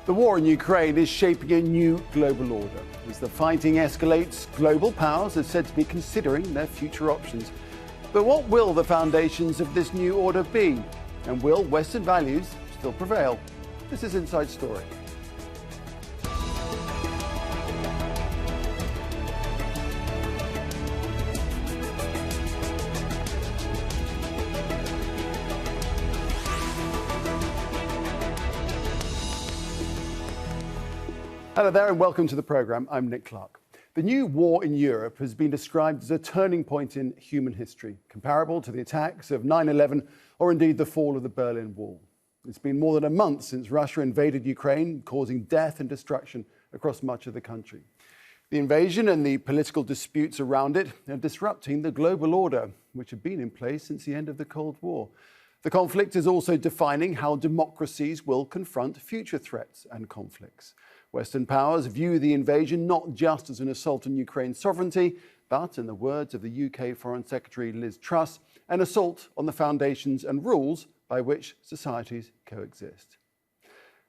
The war in Ukraine is shaping a new global order. As the fighting escalates, global powers are said to be considering their future options. But what will the foundations of this new order be? And will Western values still prevail? This is Inside Story. Hello there and welcome to the programme. I'm Nick Clark. The new war in Europe has been described as a turning point in human history, comparable to the attacks of 9/11 or indeed the fall of the Berlin Wall. It's been more than a month since Russia invaded Ukraine, causing death and destruction across much of the country. The invasion and the political disputes around it are disrupting the global order, which had been in place since the end of the Cold War. The conflict is also defining how democracies will confront future threats and conflicts. Western powers view the invasion not just as an assault on Ukraine's sovereignty, but, in the words of the UK Foreign Secretary Liz Truss, an assault on the foundations and rules by which societies coexist.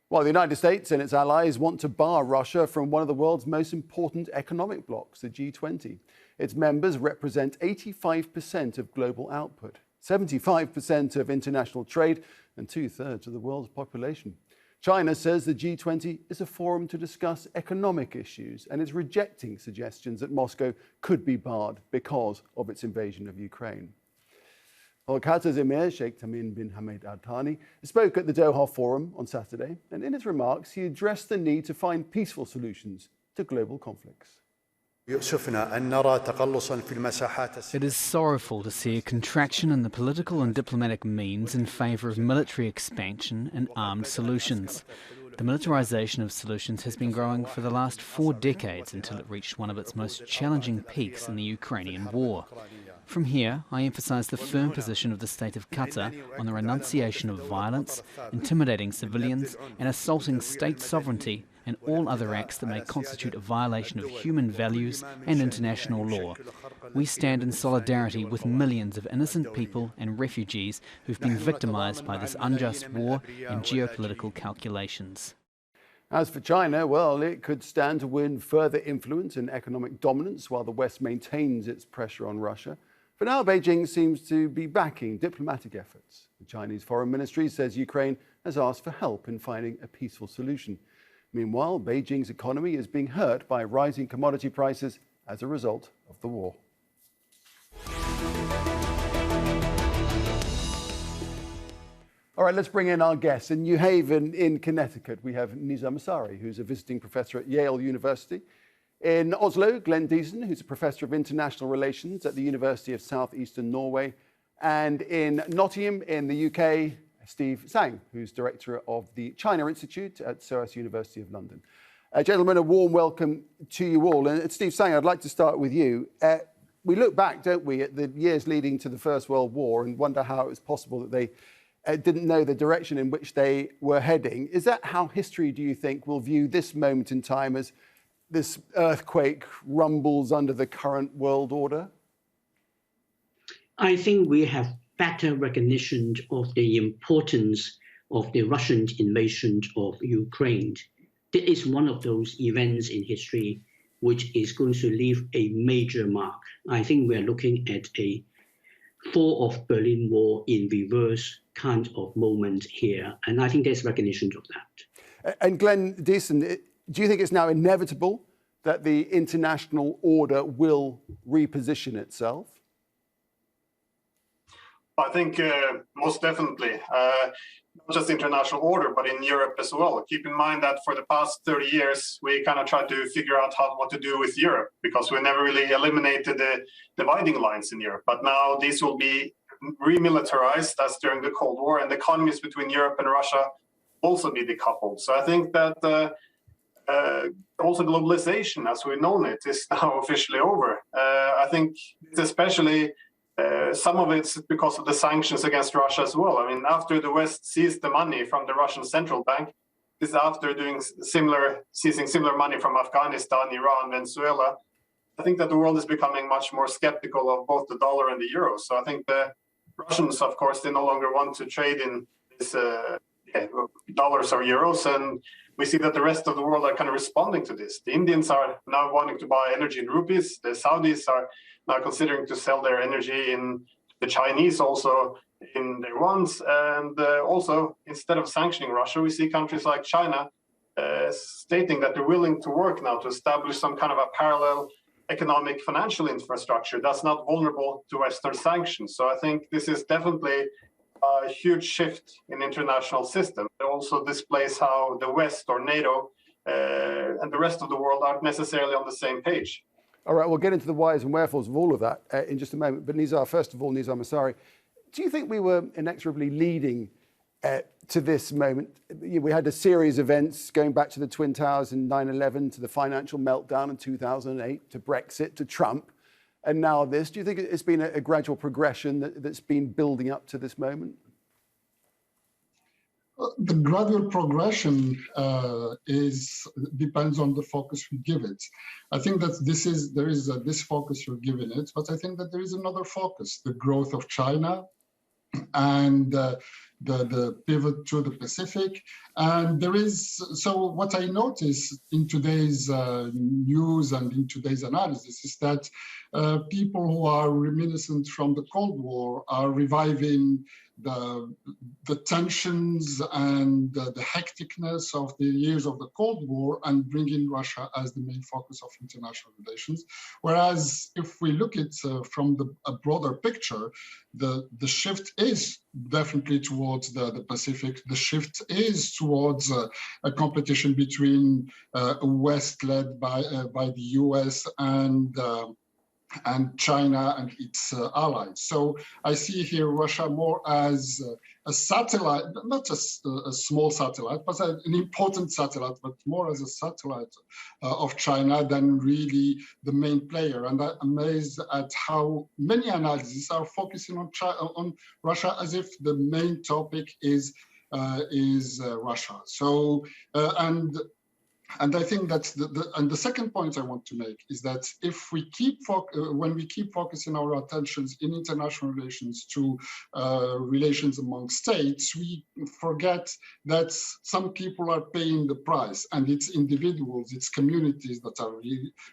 While the United States and its allies want to bar Russia from one of the world's most important economic blocs, the G20, its members represent 85% of global output, 75% of international trade, and 2/3 of the world's population. China says the G20 is a forum to discuss economic issues and is rejecting suggestions that Moscow could be barred because of its invasion of Ukraine. Well, Qatar's Emir Sheikh Tamim bin Hamad Al Thani spoke at the Doha Forum on Saturday, and in his remarks he addressed the need to find peaceful solutions to global conflicts. It is sorrowful to see a contraction in the political and diplomatic means in favour of military expansion and armed solutions. The militarisation of solutions has been growing for the last 4 decades until it reached one of its most challenging peaks in the Ukrainian war. From here, I emphasise the firm position of the state of Qatar on the renunciation of violence, intimidating civilians and assaulting state sovereignty and all other acts that may constitute a violation of human values and international law. We stand in solidarity with millions of innocent people and refugees who've been victimised by this unjust war and geopolitical calculations. As for China, well, it could stand to win further influence and economic dominance while the West maintains its pressure on Russia. For now, Beijing seems to be backing diplomatic efforts. The Chinese Foreign Ministry says Ukraine has asked for help in finding a peaceful solution. Meanwhile, Beijing's economy is being hurt by rising commodity prices as a result of the war. All right, let's bring in our guests. In New Haven, in Connecticut, we have Nizam Ansari, who's a visiting professor at Yale University. In Oslo, Glenn Diesen, who's a professor of international relations at the University of Southeastern Norway. And in Nottingham, in the UK, Steve Tsang, who's director of the China Institute at SOAS University of London. Gentlemen, a warm welcome to you all. And Steve Tsang, I'd like to start with you. We look back, don't we, at the years leading to the First World War and wonder how it was possible that they didn't know the direction in which they were heading. Is that how history, do you think, will view this moment in time as this earthquake rumbles under the current world order? I think we have better recognition of the importance of the Russian invasion of Ukraine. This is one of those events in history which is going to leave a major mark. I think we are looking at a fall of Berlin Wall in reverse kind of moment here, and I think there's recognition of that. And Glenn Diesen, do you think it's now inevitable that the international order will reposition itself? I think most definitely, not just international order, but in Europe as well. Keep in mind that for the past 30 years, we kind of tried to figure out what to do with Europe because we never really eliminated the dividing lines in Europe. But now these will be remilitarized as during the Cold War, and the economies between Europe and Russia also be decoupled. So I think that also globalization, as we've known it, is now officially over. I think especially some of it's because of the sanctions against Russia as well. I mean, after the West seized the money from the Russian central bank, this is after seizing similar money from Afghanistan, Iran, Venezuela. I think that the world is becoming much more skeptical of both the dollar and the euro. So I think the Russians, of course, they no longer want to trade in this dollars or euros, and we see that the rest of the world are kind of responding to this. The Indians are now wanting to buy energy in rupees. The Saudis are now considering to sell their energy in the Chinese also in their ones. And also, instead of sanctioning Russia, we see countries like China stating that they're willing to work now to establish some kind of a parallel economic financial infrastructure that's not vulnerable to Western sanctions. So I think this is definitely a huge shift in the international system. It also displays how the West or NATO and the rest of the world aren't necessarily on the same page. All right, we'll get into the whys and wherefores of all of that in just a moment. But Nizar, first of all, Nizar Massari, do you think we were inexorably leading to this moment? We had a series of events going back to the Twin Towers in 9/11, to the financial meltdown in 2008, to Brexit, to Trump, and now this. Do you think it's been a gradual progression that's been building up to this moment? The gradual progression depends on the focus we give it. I think that there is this focus you're giving it, but I think that there is another focus: the growth of China and the pivot to the Pacific. And so what I notice in today's news and in today's analysis is that people who are reminiscent from the Cold War are reviving the tensions and the hecticness of the years of the Cold War and bringing Russia as the main focus of international relations. Whereas if we look at from a broader picture, the shift is definitely towards the Pacific. The shift is towards a competition between West led by the US and China and its allies. So I see here Russia more as a satellite, not a small satellite, but an important satellite, but more as a satellite of China than really the main player. And I'm amazed at how many analyses are focusing on Russia as if the main topic is Russia. So and I think that's the second point I want to make is that if we when we keep focusing our attentions in international relations to relations among states, we forget that some people are paying the price, and it's individuals, it's communities that are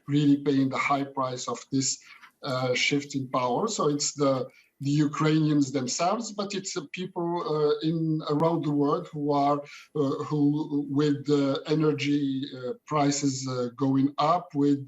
really paying the high price of this shift in power. So it's the Ukrainians themselves, but it's people around the world who with energy prices going up, with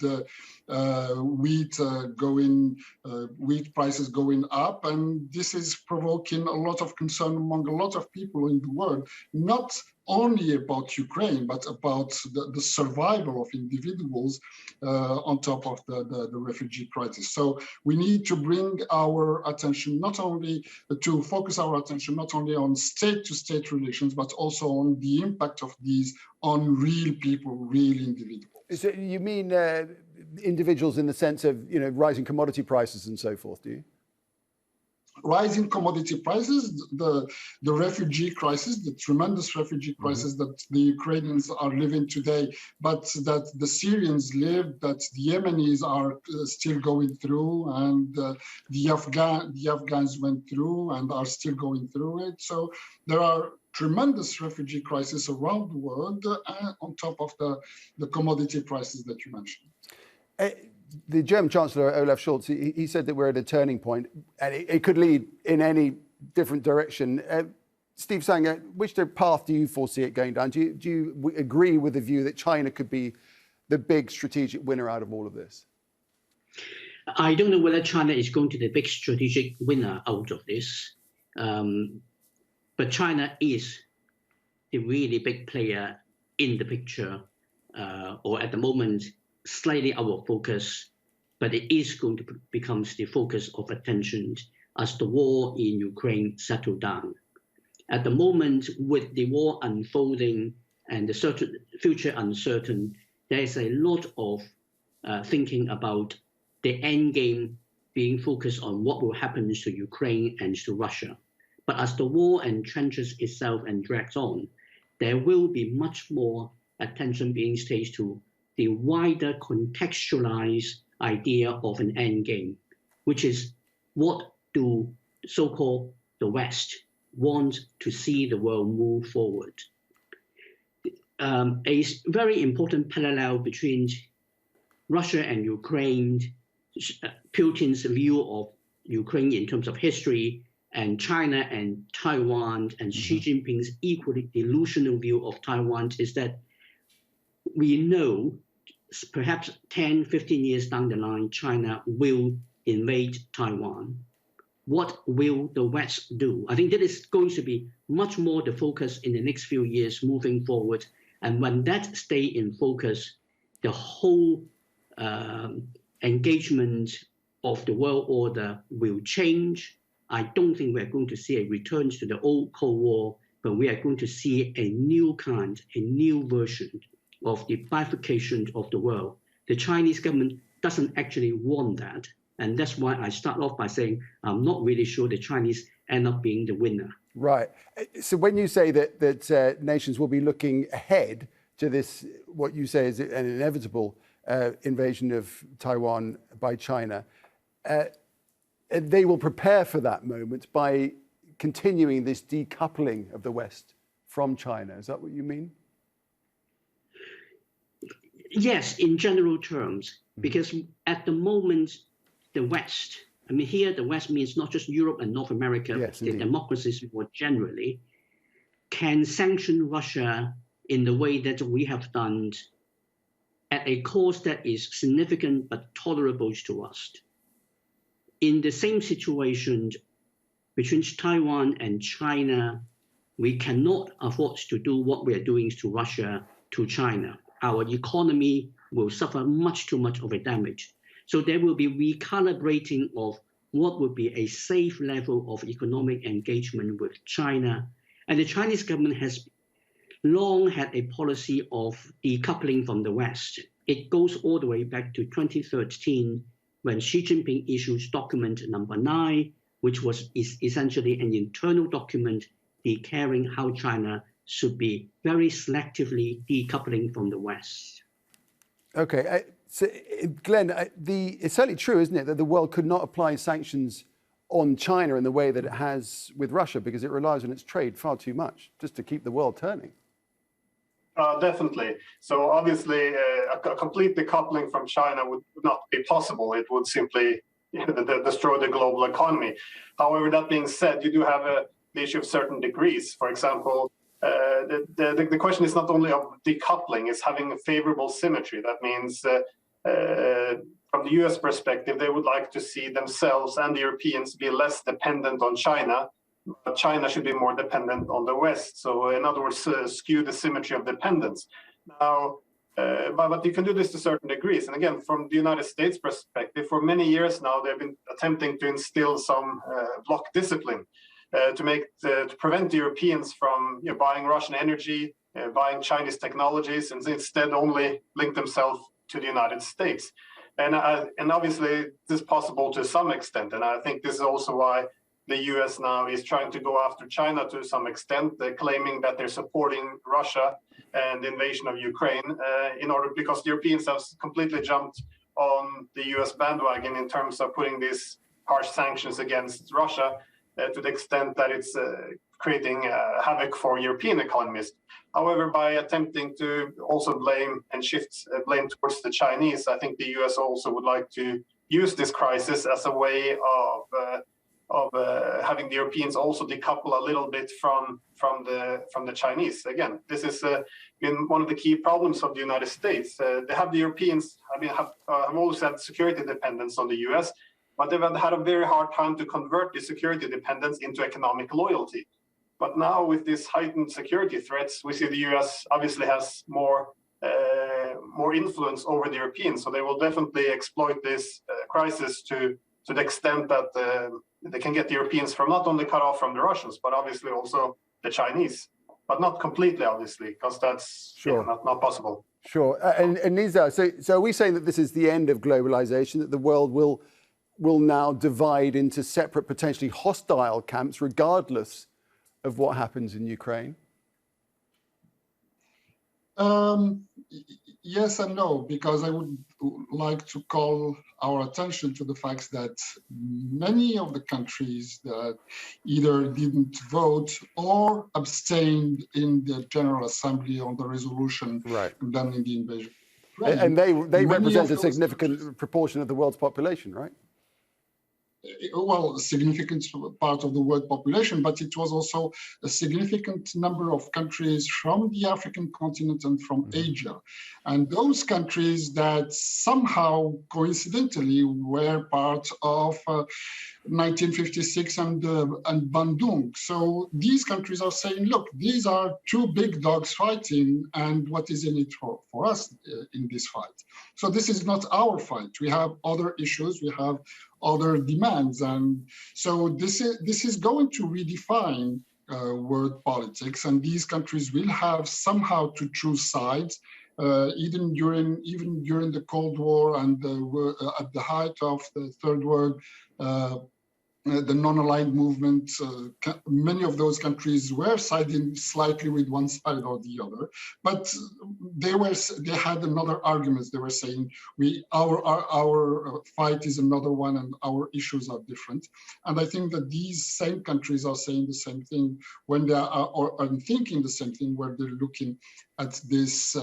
wheat prices going up, and this is provoking a lot of concern among a lot of people in the world, not only about Ukraine, but about the survival of individuals on top of the refugee crisis. So we need to bring our attention focus our attention not only on state-to-state relations, but also on the impact of these on real people, real individuals. So you mean individuals in the sense of rising commodity prices and so forth, do you? Rising commodity prices, the refugee crisis, the tremendous refugee crisis that the Ukrainians are living today, but that the Syrians live, that the Yemenis are still going through, and the Afghans went through and are still going through it. So there are tremendous refugee crises around the world on top of the commodity prices that you mentioned. The German Chancellor, Olaf Scholz, he said that we're at a turning point, and it could lead in any different direction. Steve Sanger, which path do you foresee it going down? Do you agree with the view that China could be the big strategic winner out of all of this? I don't know whether China is going to be the big strategic winner out of this, but China is the really big player in the picture, or at the moment, slightly out of focus, but it is going to become the focus of attention as the war in Ukraine settles down. At the moment, with the war unfolding and the future uncertain, there is a lot of thinking about the end game being focused on what will happen to Ukraine and to Russia. But as the war entrenches itself and drags on, there will be much more attention being paid to the wider contextualized idea of an end game, which is what do so-called the West want to see the world move forward. very important parallel between Russia and Ukraine, Putin's view of Ukraine in terms of history, and China and Taiwan, and Xi Jinping's equally delusional view of Taiwan is that we know perhaps 10, 15 years down the line, China will invade Taiwan. What will the West do? I think that is going to be much more the focus in the next few years moving forward. And when that stays in focus, the whole engagement of the world order will change. I don't think we're going to see a return to the old Cold War, but we are going to see a new kind, a new version of the bifurcation of the world. The Chinese government doesn't actually want that. And that's why I start off by saying I'm not really sure the Chinese end up being the winner. Right. So when you say that nations will be looking ahead to this, what you say is an inevitable invasion of Taiwan by China, they will prepare for that moment by continuing this decoupling of the West from China. Is that what you mean? Yes, in general terms, because at the moment, the West, I mean, here the West means not just Europe and North America, yes, the democracies more generally, can sanction Russia in the way that we have done at a cost that is significant but tolerable to us. In the same situation between Taiwan and China, we cannot afford to do what we are doing to Russia, to China. Our economy will suffer much too much of a damage. So there will be recalibrating of what would be a safe level of economic engagement with China. And the Chinese government has long had a policy of decoupling from the West. It goes all the way back to 2013 when Xi Jinping issues document number 9, which is essentially an internal document declaring how China should be very selectively decoupling from the West. Okay. So, Glenn, it's certainly true, isn't it, that the world could not apply sanctions on China in the way that it has with Russia because it relies on its trade far too much just to keep the world turning. Definitely. So obviously, a complete decoupling from China would not be possible. It would simply destroy the global economy. However, that being said, you do have the issue of certain degrees. For example, the question is not only of decoupling, it's having a favorable symmetry. That means from the US perspective, they would like to see themselves and the Europeans be less dependent on China, but China should be more dependent on the West. So in other words, skew the symmetry of dependence. Now, but you can do this to certain degrees. And again, from the United States perspective, for many years now, they've been attempting to instill some bloc discipline to prevent the Europeans from buying Russian energy, buying Chinese technologies, and instead only link themselves to the United States. And obviously, this is possible to some extent. And I think this is also why the US now is trying to go after China to some extent. They're claiming that they're supporting Russia and the invasion of Ukraine because the Europeans have completely jumped on the US bandwagon in terms of putting these harsh sanctions against Russia to the extent that it's creating havoc for European economies. However, by attempting to also blame and shift blame towards the Chinese, I think the US also would like to use this crisis as a way of having the Europeans also decouple a little bit from the Chinese. Again, this has been one of the key problems of the United States. They have the Europeans, have always had security dependence on the US, but they've had a very hard time to convert the security dependence into economic loyalty. But now with these heightened security threats, we see the US obviously has more influence over the Europeans. So they will definitely exploit this crisis to the extent that they can get the Europeans from not only cut off from the Russians, but obviously also the Chinese. But not completely, obviously, because that's not possible. Sure. And Nizar, so are we saying that this is the end of globalization, that the world will now divide into separate, potentially hostile camps, regardless of what happens in Ukraine? Yes and no, because I would like to call our attention to the fact that many of the countries that either didn't vote or abstained in the General Assembly on the resolution condemning the invasion. And they represent a those significant proportion of the world's population, right? Well, a significant part of the world population, but it was also a significant number of countries from the African continent and from Asia. And those countries that somehow coincidentally were part of 1956 and Bandung. So these countries are saying, look, these are two big dogs fighting, and what is in it for us in this fight? So this is not our fight. We have other issues, we have other demands, and so this is going to redefine world politics, and these countries will have somehow to choose sides. Even during the Cold War and at the height of the Third World, the non-aligned movement, many of those countries were siding slightly with one side or the other, but they had another argument. They were saying our fight is another one, and our issues are different. And I think that these same countries are saying the same thing when they are thinking the same thing, where they're looking at this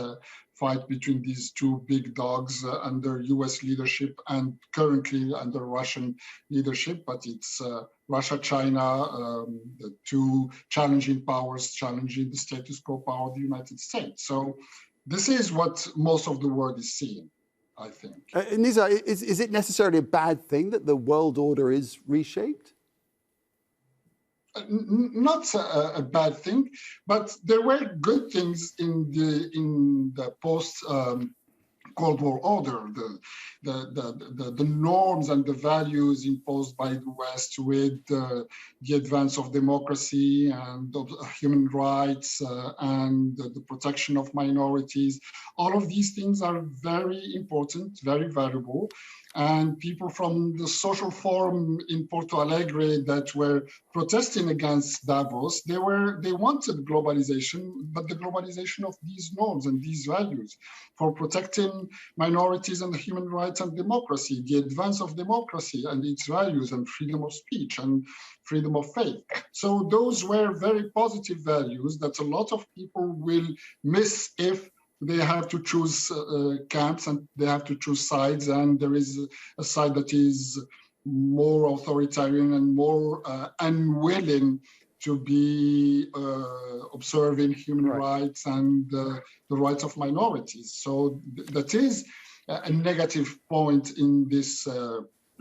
fight between these two big dogs under US leadership and currently under Russian leadership, but it's Russia, China, the two challenging powers challenging the status quo power of the United States. So this is what most of the world is seeing, I think. Nizar, is it necessarily a bad thing that the world order is reshaped? Not a bad thing, but there were good things in the post Cold War order, the norms and the values imposed by the West with the advance of democracy and of human rights and the protection of minorities. All of these things are very important, very valuable. And people from the social forum in Porto Alegre that were protesting against Davos, they wanted globalization, but the globalization of these norms and these values for protecting minorities and human rights and democracy, the advance of democracy and its values and freedom of speech and freedom of faith. So those were very positive values that a lot of people will miss if they have to choose camps and they have to choose sides, and there is a side that is more authoritarian and more unwilling to be observing human rights and the rights of minorities. So that is a negative point in this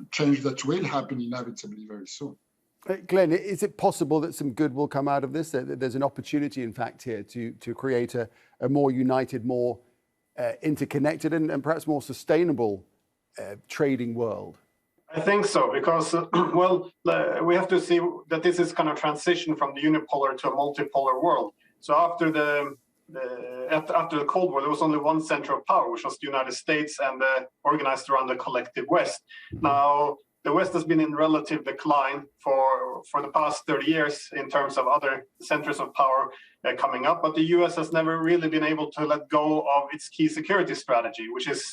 change that will happen inevitably very soon. Glenn, is it possible that some good will come out of this? There's an opportunity, in fact, here to create a more united, more interconnected and perhaps more sustainable trading world? I think so, because, we have to see that this is kind of transition from the unipolar to a multipolar world. So after the Cold War, there was only one center of power, which was the United States, and organized around the collective West. Now, the West has been in relative decline for the past 30 years in terms of other centers of power coming up, but the US has never really been able to let go of its key security strategy, which is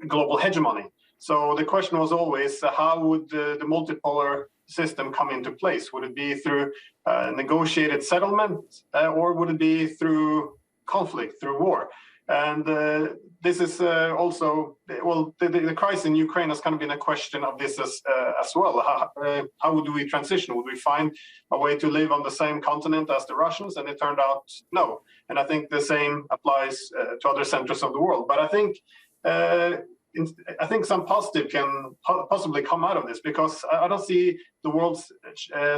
global hegemony. So the question was always, how would the multipolar system come into place? Would it be through negotiated settlement, or would it be through conflict, through war? And this is also, the crisis in Ukraine has kind of been a question of this as well. How would we transition? Would we find a way to live on the same continent as the Russians? And it turned out no. And I think the same applies to other centers of the world. But I think some positive can possibly come out of this, because I don't see the world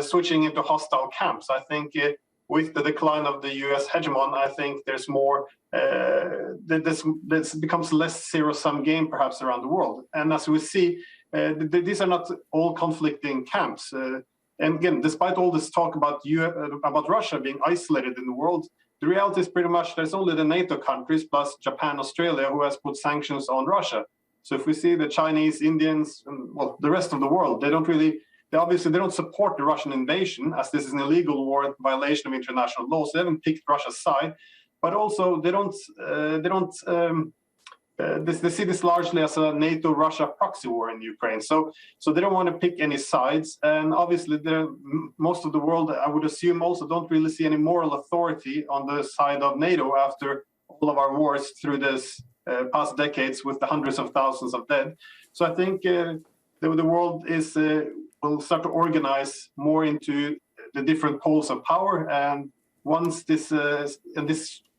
switching into hostile camps. I think with the decline of the US hegemon, I think there's more, this becomes less zero-sum game perhaps around the world. And as we see, these are not all conflicting camps. And again, despite all this talk about Russia being isolated in the world, the reality is pretty much there's only the NATO countries plus Japan, Australia, who has put sanctions on Russia. So if we see the Chinese, Indians, and the rest of the world, they don't support the Russian invasion, as this is an illegal war, violation of international law. So they haven't picked Russia's side. but also they see this largely as a NATO-Russia proxy war in Ukraine. So they don't want to pick any sides. And obviously, most of the world, I would assume, also don't really see any moral authority on the side of NATO after all of our wars through this past decades with the hundreds of thousands of dead. So I think the world will start to organize more into the different poles of power. And once this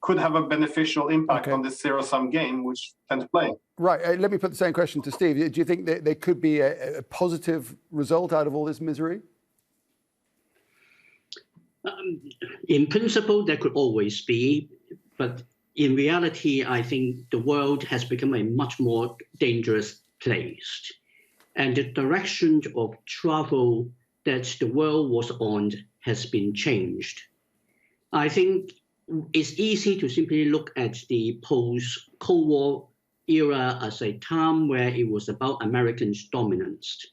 could have a beneficial impact on this zero-sum game, which tend to play. Right. Let me put the same question to Steve. Do you think that there could be a positive result out of all this misery? In principle, there could always be, but in reality, I think the world has become a much more dangerous place. And the direction of travel that the world was on has been changed. I think it's easy to simply look at the post-Cold War era as a time where it was about Americans' dominance.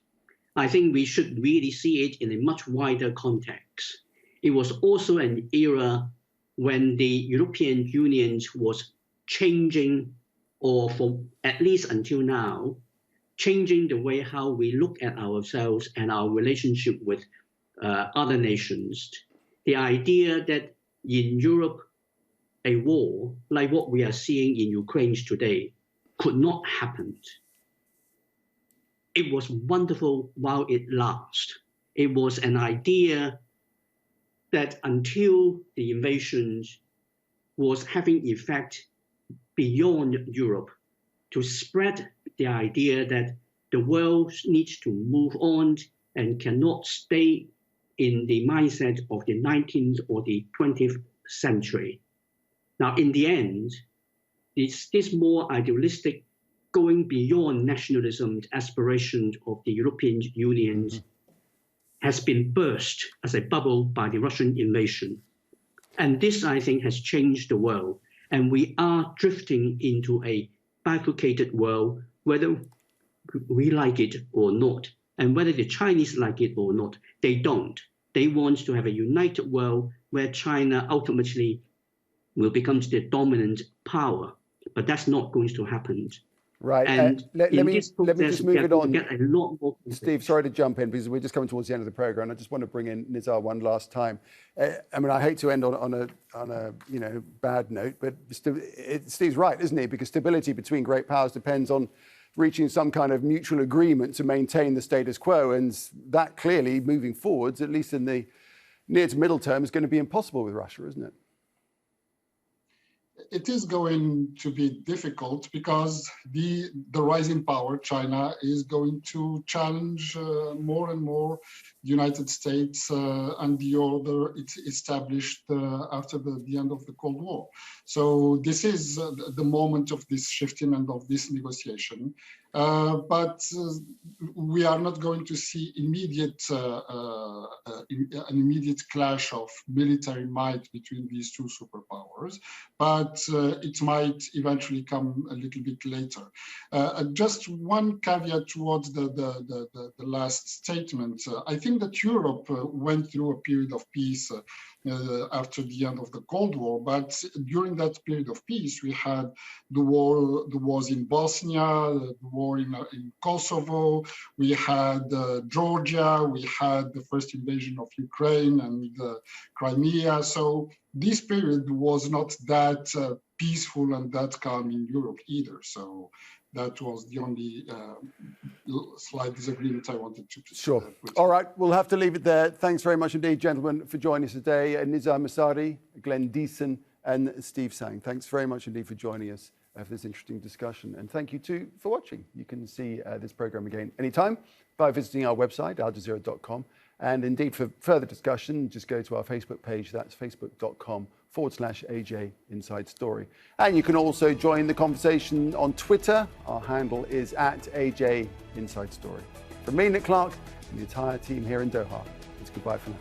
I think we should really see it in a much wider context. It was also an era when the European Union was changing, or for at least until now, changing the way how we look at ourselves and our relationship with other nations. The idea that in Europe, a war like what we are seeing in Ukraine today could not happen. It was wonderful while it lasted. It was an idea that until the invasion was having effect beyond Europe, to spread the idea that the world needs to move on and cannot stay in the mindset of the 19th or the 20th century. Now, in the end, this more idealistic, going beyond nationalism aspiration of the European Union has been burst as a bubble by the Russian invasion. And this, I think, has changed the world. And we are drifting into a bifurcated world, whether we like it or not. And whether the Chinese like it or not, they don't. They want to have a united world where China ultimately will become the dominant power. But that's not going to happen. Right. And let me just move it on. Get a lot more. Steve, sorry to jump in because we're just coming towards the end of the program. I just want to bring in Nizar one last time. I mean, I hate to end on a bad note, but Steve's right, isn't he? Because stability between great powers depends on reaching some kind of mutual agreement to maintain the status quo, and that clearly, moving forwards, at least in the near to middle term, is going to be impossible with Russia, isn't it? It is going to be difficult because the rising power, China, is going to challenge more and more the United States and the order it established after the end of the Cold War. So this is the moment of this shifting and of this negotiation. But we are not going to see an immediate clash of military might between these two superpowers, but it might eventually come a little bit later. Just one caveat towards the last statement. I think that Europe went through a period of peace after the end of the Cold War, but during that period of peace, we had the wars in Bosnia, the war in Kosovo, we had Georgia, we had the first invasion of Ukraine and Crimea. So this period was not that peaceful and that calm in Europe either. So that was the only slight disagreement I wanted to Sure. All right, we'll have to leave it there. Thanks very much indeed, gentlemen, for joining us today. Nizar Massadi, Glenn Deason, and Steve Tsang. Thanks very much indeed for joining us for this interesting discussion. And thank you too for watching. You can see this program again anytime by visiting our website, aljazeera.com. And indeed, for further discussion, just go to our Facebook page. That's facebook.com/AJ Inside Story. And you can also join the conversation on Twitter. Our handle is @AJ Inside Story. From me, Nick Clark, and the entire team here in Doha, it's goodbye for now.